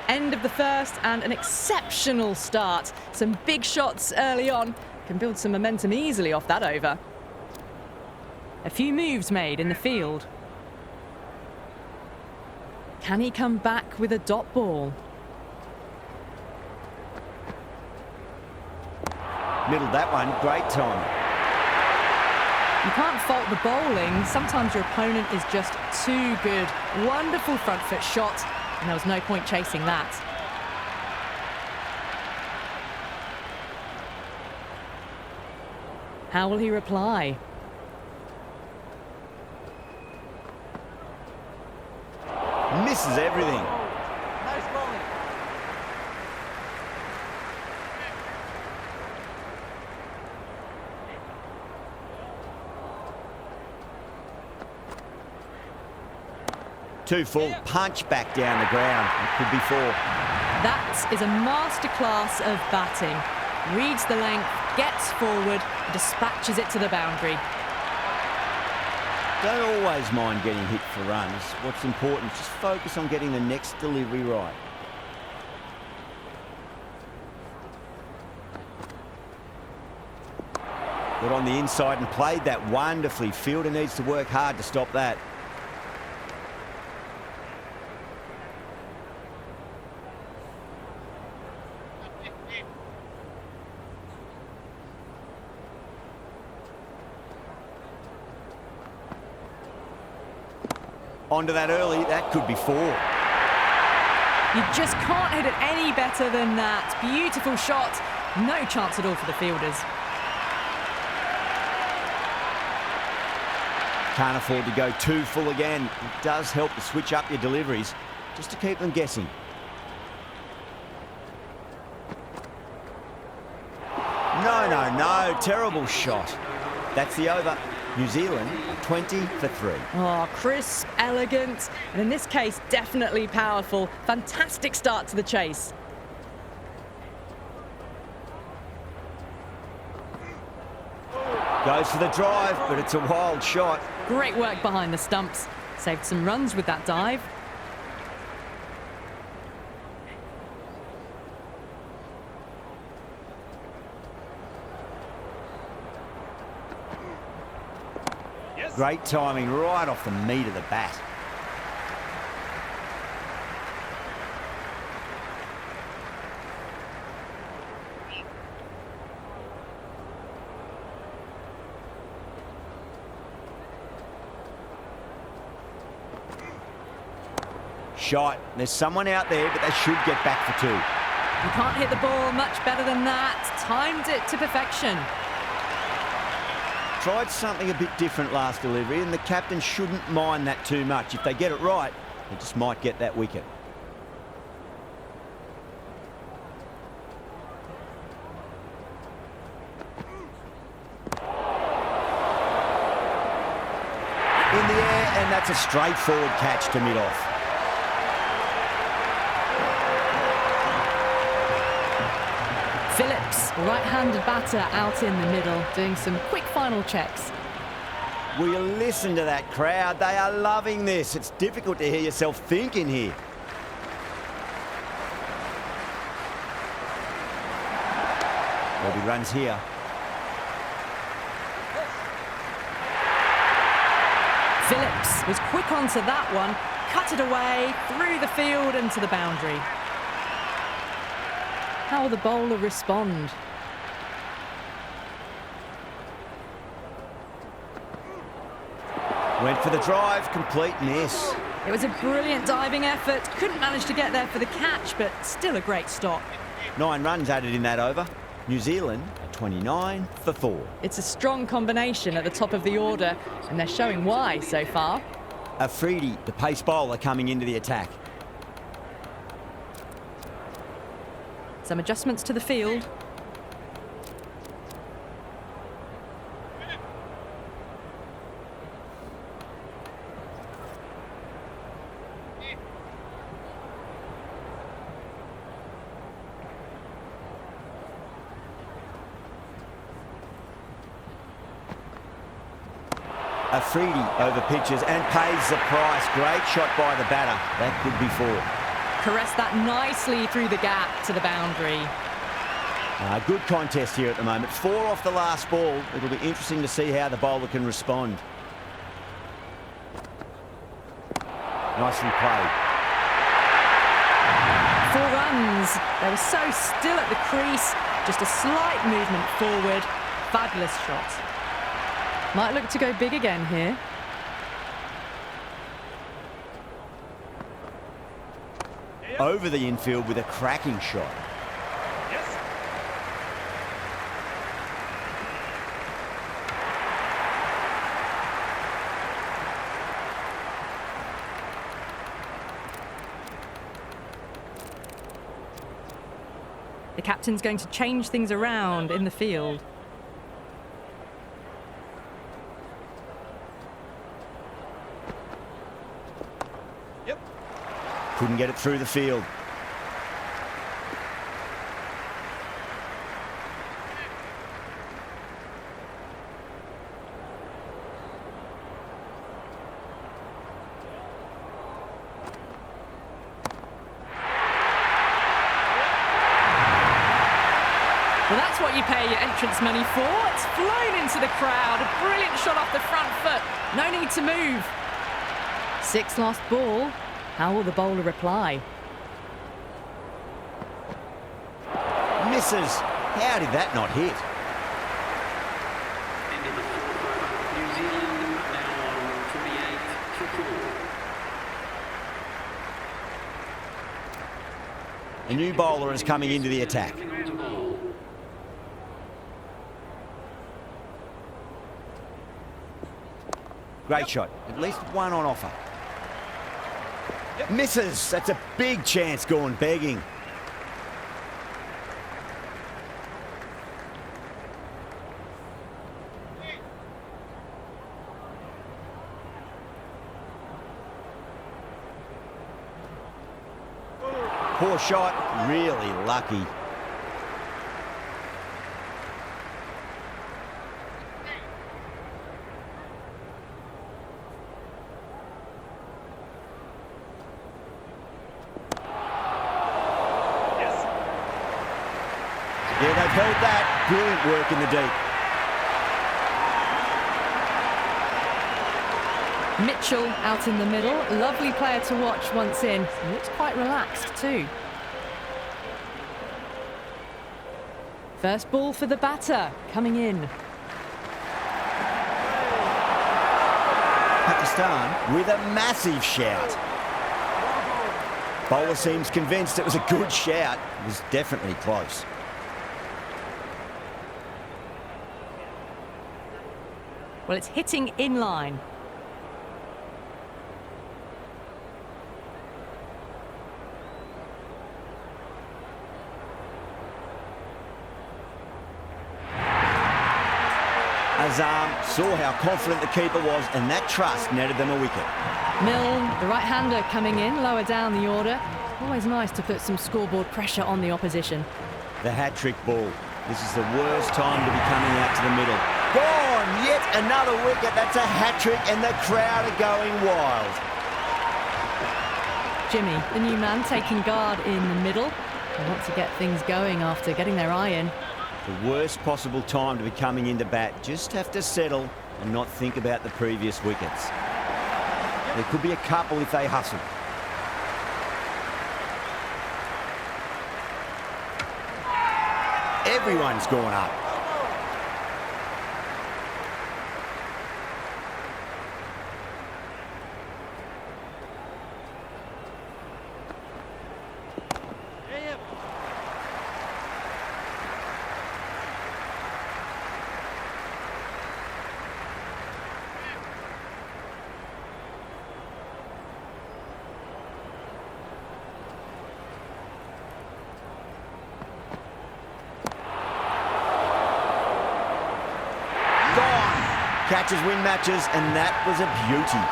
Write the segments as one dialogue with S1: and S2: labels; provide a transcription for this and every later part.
S1: End of the first and an exceptional start. Some big shots early on. Can build some momentum easily off that over. A few moves made in the field. Can he come back with a dot ball?
S2: Middled that one, great time.
S1: You can't fault the bowling. Sometimes your opponent is just too good. Wonderful front foot shot, and there was no point chasing that. How will he reply?
S2: Misses everything.
S3: Nice bowling.
S2: Too full, punch back down the ground. It could be 4.
S1: That is a masterclass of batting. Reads the length, gets forward, and dispatches it to the boundary.
S2: Don't always mind getting hit for runs. What's important is just focus on getting the next delivery right. Got on the inside and played that wonderfully. Fielder needs to work hard to stop that. Onto that early, that could be 4.
S1: You just can't hit it any better than that. Beautiful shot. No chance at all for the fielders.
S2: Can't afford to go too full again. It does help to switch up your deliveries, just to keep them guessing. No, terrible shot. That's the over. New Zealand, 20 for 3.
S1: Oh, crisp, elegant, and in this case, definitely powerful. Fantastic start to the chase.
S2: Goes for the drive, but it's a wild shot.
S1: Great work behind the stumps. Saved some runs with that dive.
S2: Great timing right off the meat of the bat. Shot. There's someone out there, but they should get back for 2.
S1: You can't hit the ball much better than that. Timed it to perfection.
S2: Tried something a bit different last delivery, and the captain shouldn't mind that too much. If they get it right, they just might get that wicket. In the air, and that's a straightforward catch to mid-off.
S1: Phillips, right-handed batter out in the middle, doing some quick final checks.
S2: Will you listen to that crowd? They are loving this. It's difficult to hear yourself thinking here. There'll be runs here.
S1: Phillips was quick onto that one, cut it away, through the field and to the boundary. How will the bowler respond?
S2: Went for the drive, complete miss.
S1: It was a brilliant diving effort. Couldn't manage to get there for the catch, but still a great stop.
S2: 9 runs added in that over. New Zealand at 29 for 4.
S1: It's a strong combination at the top of the order, and they're showing why so far.
S2: Afridi, the pace bowler, coming into the attack.
S1: Some adjustments to the field.
S2: Afridi over pitches and pays the price. Great shot by the batter. That could be 4.
S1: caressed that nicely through the gap to the boundary.
S2: Good contest here at the moment. 4 off the last ball. It'll be interesting to see how the bowler can respond. Nicely played.
S1: 4 runs. They were so still at the crease. Just a slight movement forward. Fabulous shot. Might look to go big again here.
S2: Over the infield with a cracking shot.
S1: The captain's going to change things around in the field.
S2: Couldn't get it through the field.
S1: Well, that's what you pay your entrance money for. It's flown into the crowd. A brilliant shot off the front foot. No need to move. 6 lost ball. How will the bowler reply?
S2: Misses. How did that not hit?
S3: New Zealand now on 28 for 4.
S2: A new bowler is coming into the attack. Great shot. At least one on offer. Misses. That's a big chance gone begging. Poor shot. Really lucky. Yeah, they've held that. Brilliant work in the deep.
S1: Mitchell out in the middle. Lovely player to watch once in. He looks quite relaxed too. First ball for the batter, coming in.
S2: Pakistan with a massive shout. Bowler seems convinced it was a good shout. It was definitely close.
S1: Well, it's hitting in line.
S2: Azam saw how confident the keeper was, and that trust netted them a wicket.
S1: Milne, the right-hander, coming in, lower down the order. Always nice to put some scoreboard pressure on the opposition.
S2: The hat-trick ball. This is the worst time to be coming out to the middle. Gone! Yet another wicket. That's a hat-trick, and the crowd are going wild.
S1: Jimmy, the new man, taking guard in the middle. They want to get things going after getting their eye in.
S2: The worst possible time to be coming into bat. Just have to settle and not think about the previous wickets. There could be a couple if they hustle. Everyone's gone up. Catches win matches, and that was a beauty.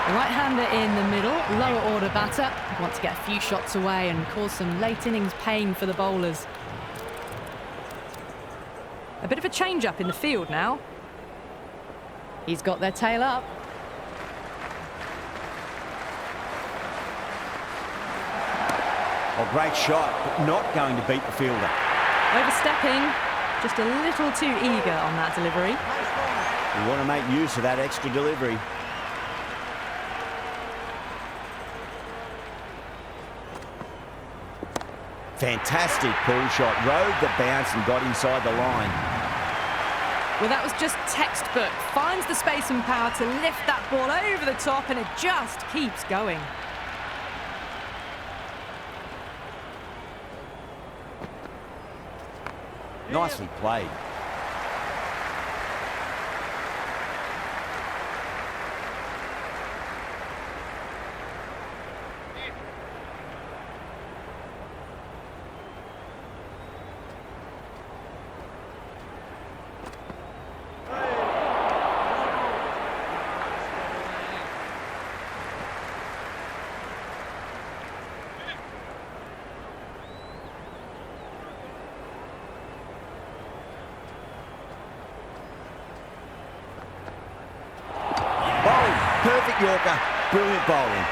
S1: The right-hander in the middle, lower order batter. Want to get a few shots away and cause some late innings pain for the bowlers. A bit of a change-up in the field now. He's got their tail up.
S2: Oh, great shot, but not going to beat the fielder.
S1: Overstepping, just a little too eager on that delivery.
S2: We want to make use of that extra delivery. Fantastic pull shot. Rode the bounce and got inside the line.
S1: Well, that was just textbook. Finds the space and power to lift that ball over the top, and it just keeps going.
S2: Nicely played. Perfect Yorker, brilliant bowling.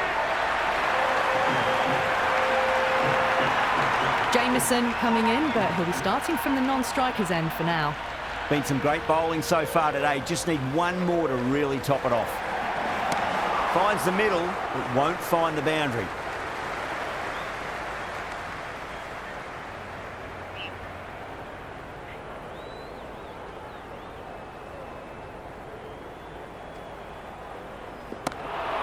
S1: Jamieson coming in, but he'll be starting from the non-striker's end for now.
S2: Been some great bowling so far today, just need one more to really top it off. Finds the middle, but won't find the boundary.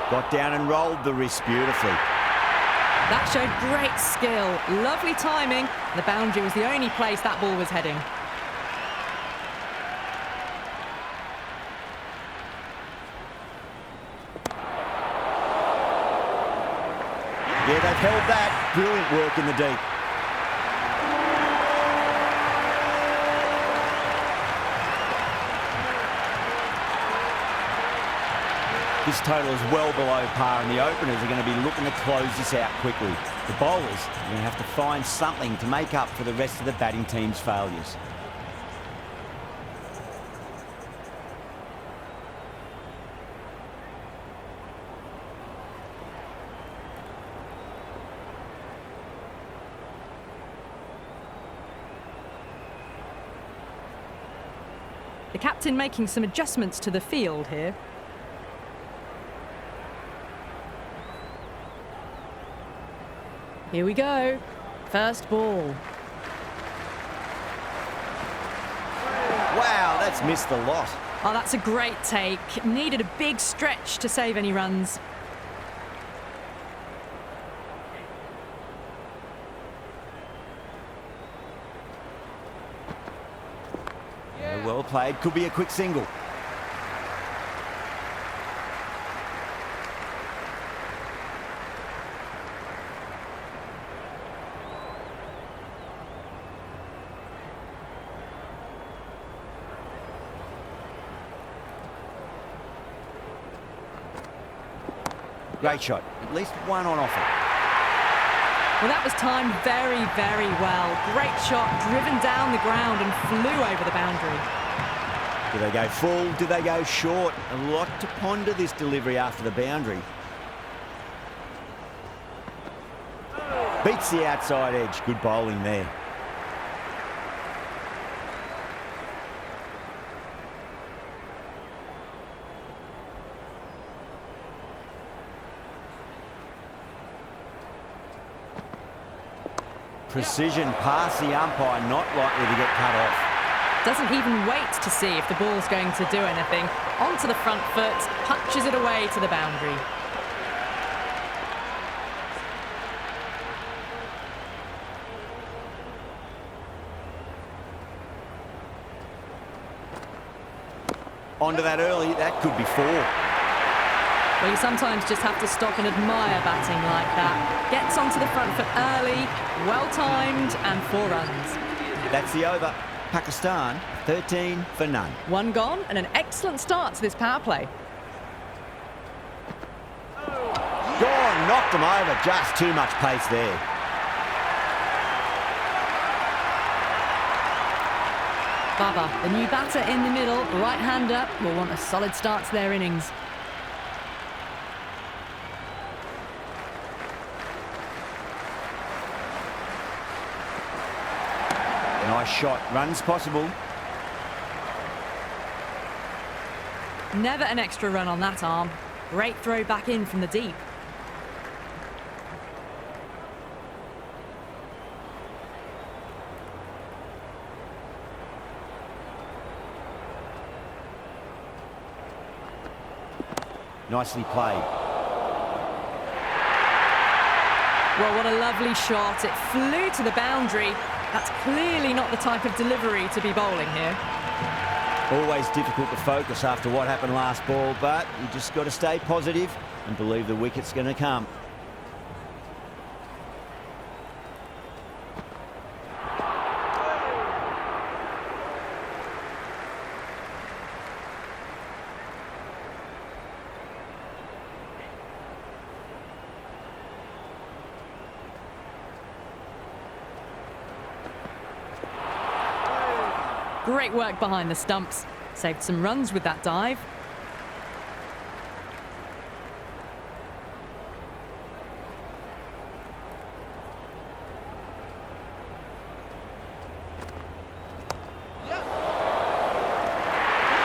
S2: Got down and rolled the wrist beautifully.
S1: That showed great skill, lovely timing. The boundary was the only place that ball was heading.
S2: Yeah, they've held that. Brilliant work in the deep. This total is well below par, and the openers are going to be looking to close this out quickly. The bowlers are going to have to find something to make up for the rest of the batting team's failures.
S1: The captain making some adjustments to the field here. Here we go. First ball.
S2: Wow, that's missed the lot.
S1: Oh, that's a great take. Needed a big stretch to save any runs.
S2: Yeah, well played. Could be a quick single. Great shot. At least one on offer.
S1: Well, that was timed very, very well. Great shot, driven down the ground and flew over the boundary.
S2: Do they go full? Do they go short? A lot to ponder this delivery after the boundary. Beats the outside edge. Good bowling there. Precision past the umpire, not likely to get cut off.
S1: Doesn't even wait to see if the ball's going to do anything. Onto the front foot, punches it away to the boundary.
S2: Onto that early, that could be four.
S1: Well, you sometimes just have to stop and admire batting like that. Gets onto the front foot early, well-timed, and 4 runs.
S2: That's the over. Pakistan, 13 for none.
S1: 1 gone, and an excellent start to this power play.
S2: Gone, knocked them over. Just too much pace there.
S1: Baba, the new batter in the middle, right-hander, will want a solid start to their innings.
S2: Nice shot. Runs possible.
S1: Never an extra run on that arm. Great throw back in from the deep.
S2: Nicely played.
S1: Well, what a lovely shot. It flew to the boundary. That's clearly not the type of delivery to be bowling here.
S2: Always difficult to focus after what happened last ball, but you just got to stay positive and believe the wicket's going to come.
S1: Great work behind the stumps. Saved some runs with that dive.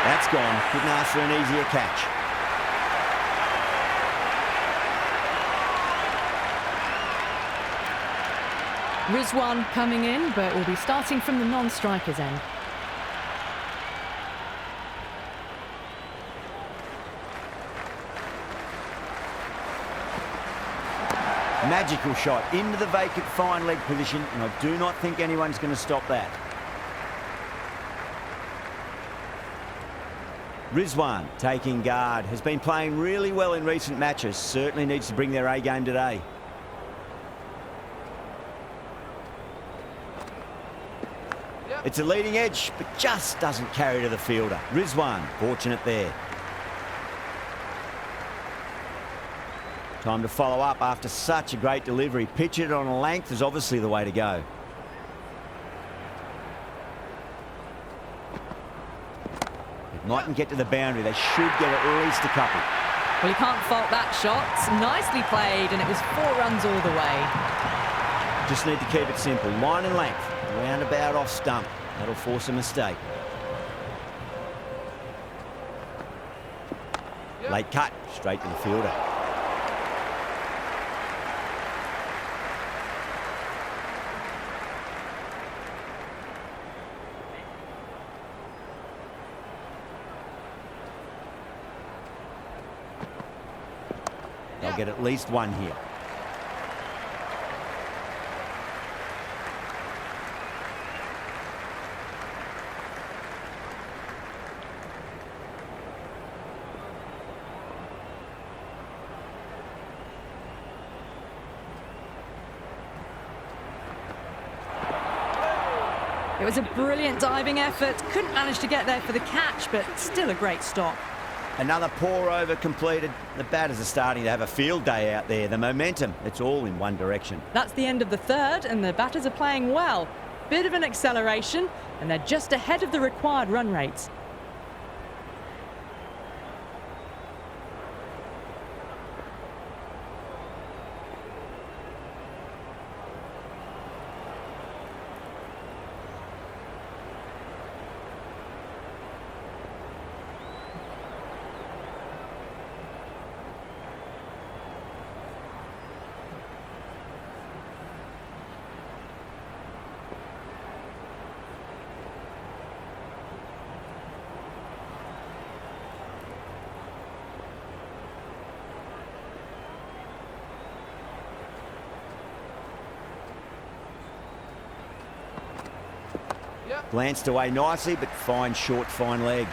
S2: That's gone. Couldn't ask for an easier catch.
S1: Rizwan coming in, but will be starting from the non-striker's end.
S2: Magical shot into the vacant fine leg position, and I do not think anyone's going to stop that. Rizwan taking guard, has been playing really well in recent matches, certainly needs to bring their A game today. It's a leading edge, but just doesn't carry to the fielder. Rizwan, fortunate there. Time to follow up after such a great delivery. Pitch it on a length is obviously the way to go. It mightn't get to the boundary. They should get at least a couple.
S1: Well, you can't fault that shot. Nicely played, and it was 4 runs all the way.
S2: Just need to keep it simple. Line and length. Roundabout off stump. That'll force a mistake. Late cut. Straight to the fielder. They'll get at least one here.
S1: It was a brilliant diving effort. Couldn't manage to get there for the catch, but still a great stop.
S2: Another poor over completed. The batters are starting to have a field day out there. The momentum, it's all in one direction.
S1: That's the end of the third, and the batters are playing well. Bit of an acceleration, and they're just ahead of the required run rates.
S2: Glanced away nicely, but fine short, fine leg.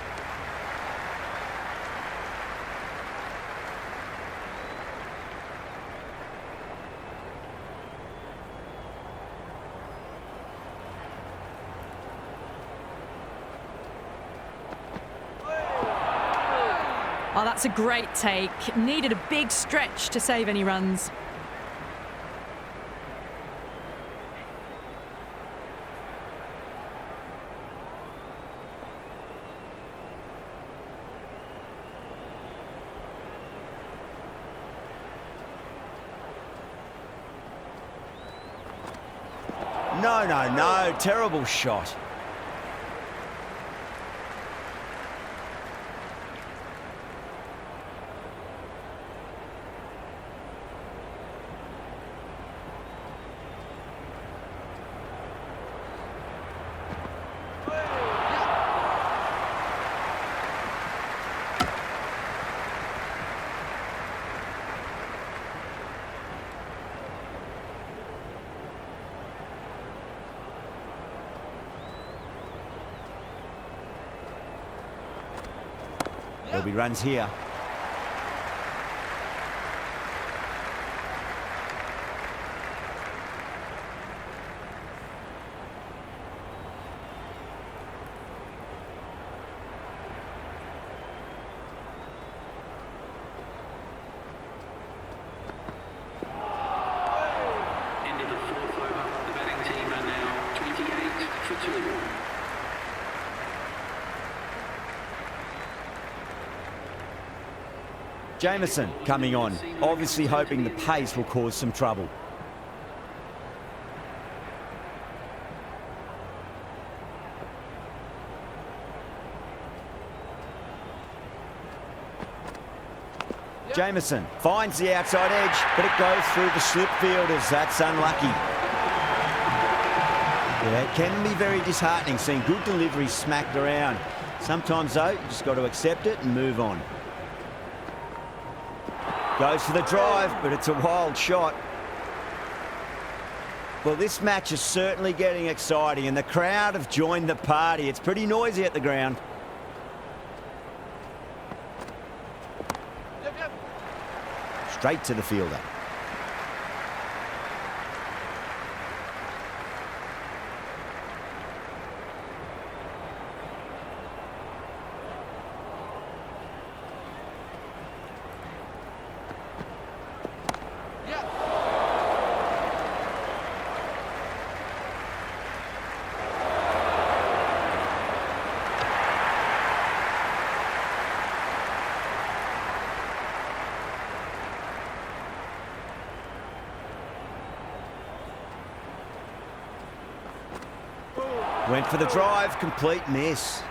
S1: Oh, that's a great take. Needed a big stretch to save any runs.
S2: No, no, no. Terrible shot. There'll be runs here.
S3: End of the fourth over. The batting team are now 28 for 2.
S2: Jameson coming on, obviously hoping the pace will cause some trouble. Jameson finds the outside edge, but it goes through the slip fielders. That's unlucky. Yeah, it can be very disheartening seeing good delivery smacked around. Sometimes, though, you just got to accept it and move on. Goes for the drive, but it's a wild shot. Well, this match is certainly getting exciting, and the crowd have joined the party. It's pretty noisy at the ground. Straight to the fielder. Went for the drive, complete miss.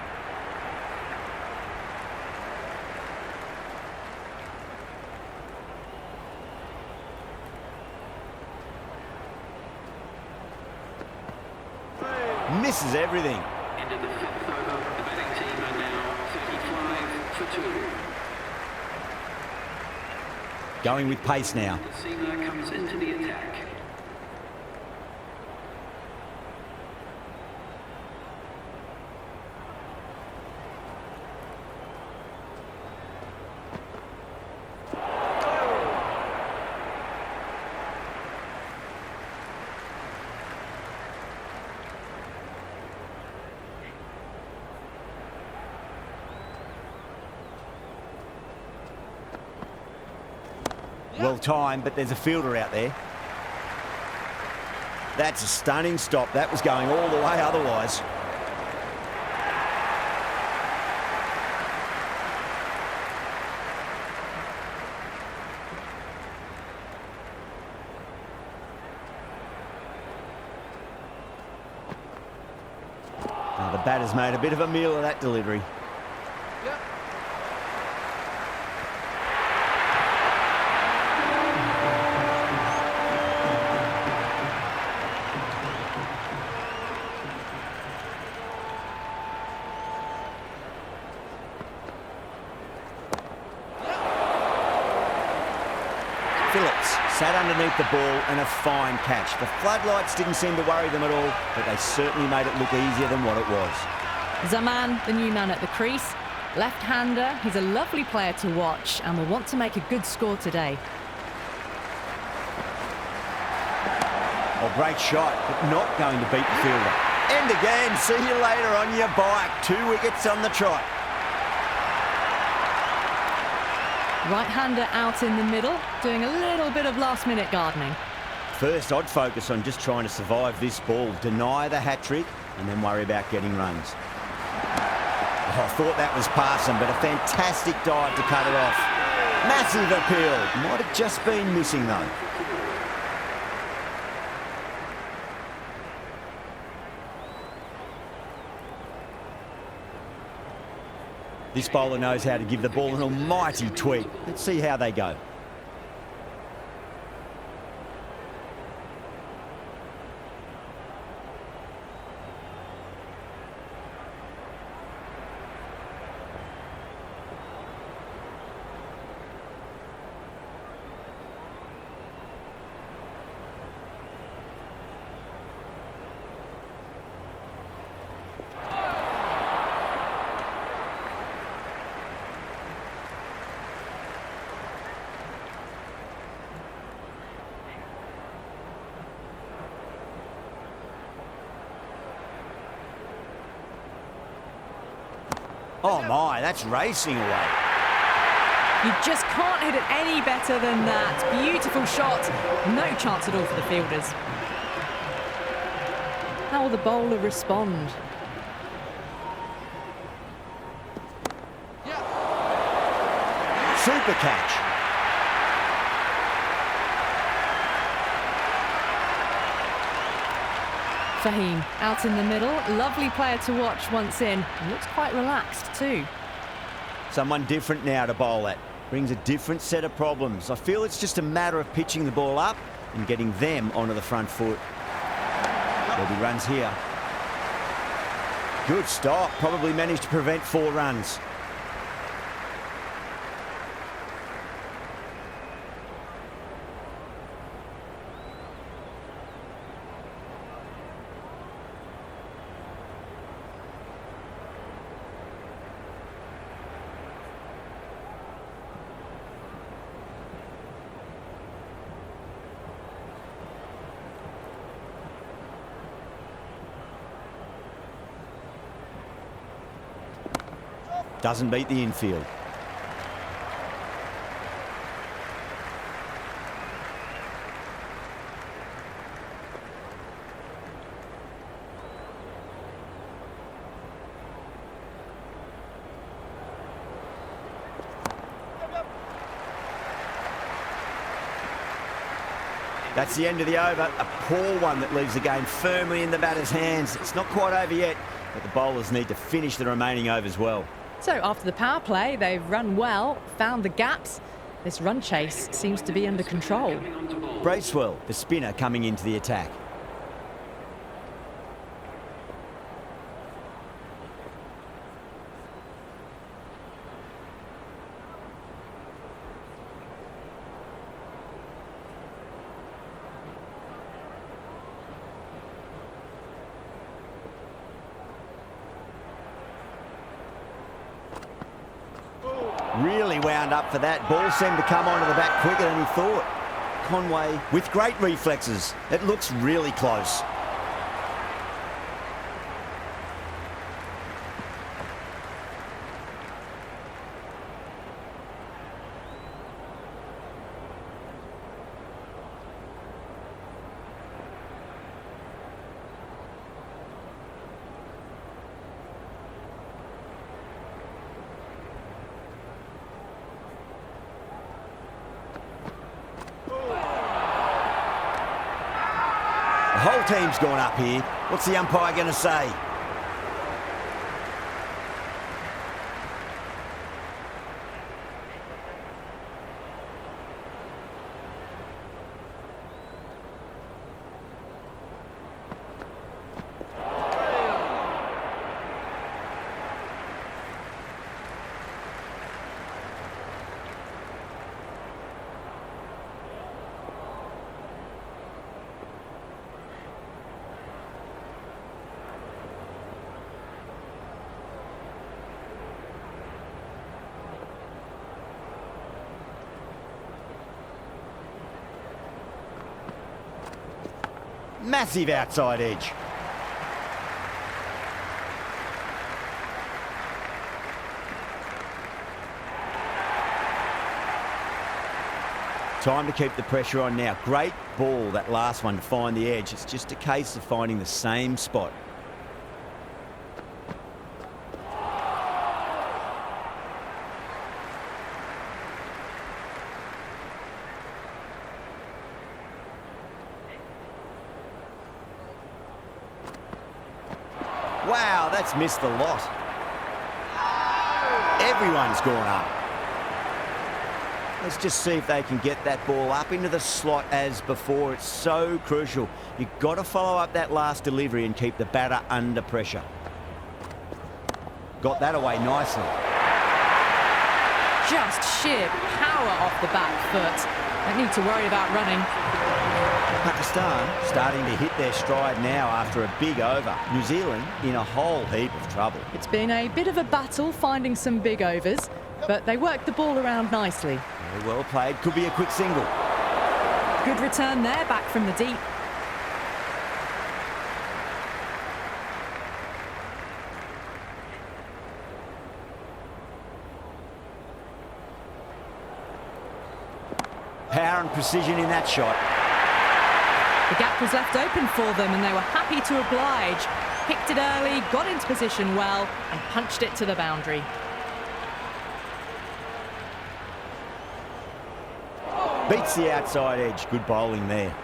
S2: Misses everything.
S3: End of the fifth over. The batting team are now 35 for 2.
S2: Going with pace now.
S3: The seamer comes into the attack.
S2: Well timed, but there's a fielder out there. That's a stunning stop. That was going all the way otherwise. Now the batter's made a bit of a meal of that delivery. Sat underneath the ball and a fine catch. The floodlights didn't seem to worry them at all, but they certainly made it look easier than what it was.
S1: Zaman, the new man at the crease. Left-hander, he's a lovely player to watch and will want to make a good score today.
S2: Oh, great shot, but not going to beat the fielder. And again, see you later on your bike. 2 wickets on the trot.
S1: Right-hander out in the middle, doing a little bit of last-minute gardening.
S2: First, I'd focus on just trying to survive this ball, deny the hat-trick, and then worry about getting runs. Oh, I thought that was passing, but a fantastic dive to cut it off. Massive appeal. Might have just been missing, though. This bowler knows how to give the ball an almighty tweak. Let's see how they go. Oh my, that's racing away.
S1: You just can't hit it any better than that. Beautiful shot. No chance at all for the fielders. How will the bowler respond?
S2: Super catch.
S1: Fahim out in the middle. Lovely player to watch once in. Looks quite relaxed too.
S2: Someone different now to bowl at. Brings a different set of problems. I feel it's just a matter of pitching the ball up and getting them onto the front foot. There'll be runs here. Good stop. Probably managed to prevent 4 runs. Doesn't beat the infield. That's the end of the over. A poor one that leaves the game firmly in the batter's hands. It's not quite over yet, but the bowlers need to finish the remaining overs well.
S1: So after the power play, they've run well, found the gaps. This run chase seems to be under control.
S2: Bracewell, the spinner, coming into the attack. Really wound up for that. Ball seemed to come onto the bat quicker than he thought. Conway with great reflexes. It looks really close. The whole team's gone up here. What's the umpire going to say? Massive outside edge. Time to keep the pressure on now. Great ball, that last one, to find the edge. It's just a case of finding the same spot. Wow, that's missed the lot. Everyone's gone up. Let's just see if they can get that ball up into the slot as before. It's so crucial. You've got to follow up that last delivery and keep the batter under pressure. Got that away nicely.
S1: Just sheer power off the back foot. Don't need to worry about running.
S2: Pakistan starting to hit their stride now after a big over. New Zealand in a whole heap of trouble.
S1: It's been a bit of a battle finding some big overs, but they worked the ball around nicely.
S2: Very well played. Could be a quick single.
S1: Good return there, back from the deep.
S2: Power and precision in that shot.
S1: The gap was left open for them and they were happy to oblige. Picked it early, got into position well and punched it to the boundary.
S2: Beats the outside edge. Good bowling there.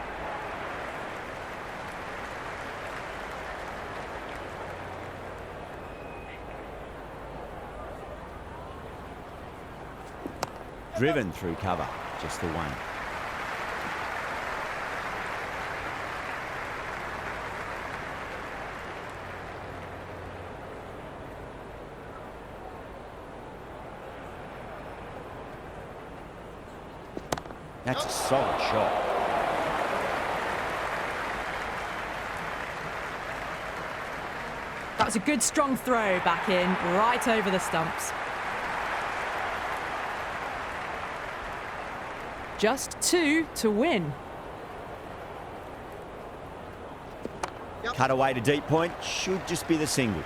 S2: Driven through cover. Just the one. That's a solid shot.
S1: That was a good strong throw back in, right over the stumps. Just 2 to win.
S2: Cut away to deep point. Should just be the single.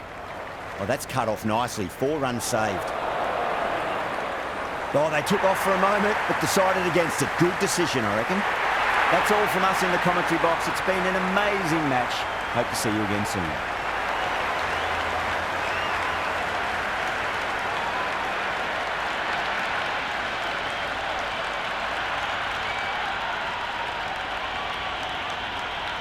S2: Oh, that's cut off nicely. 4 runs saved. Oh, they took off for a moment, but decided against it. Good decision, I reckon. That's all from us in the commentary box. It's been an amazing match. Hope to see you again soon.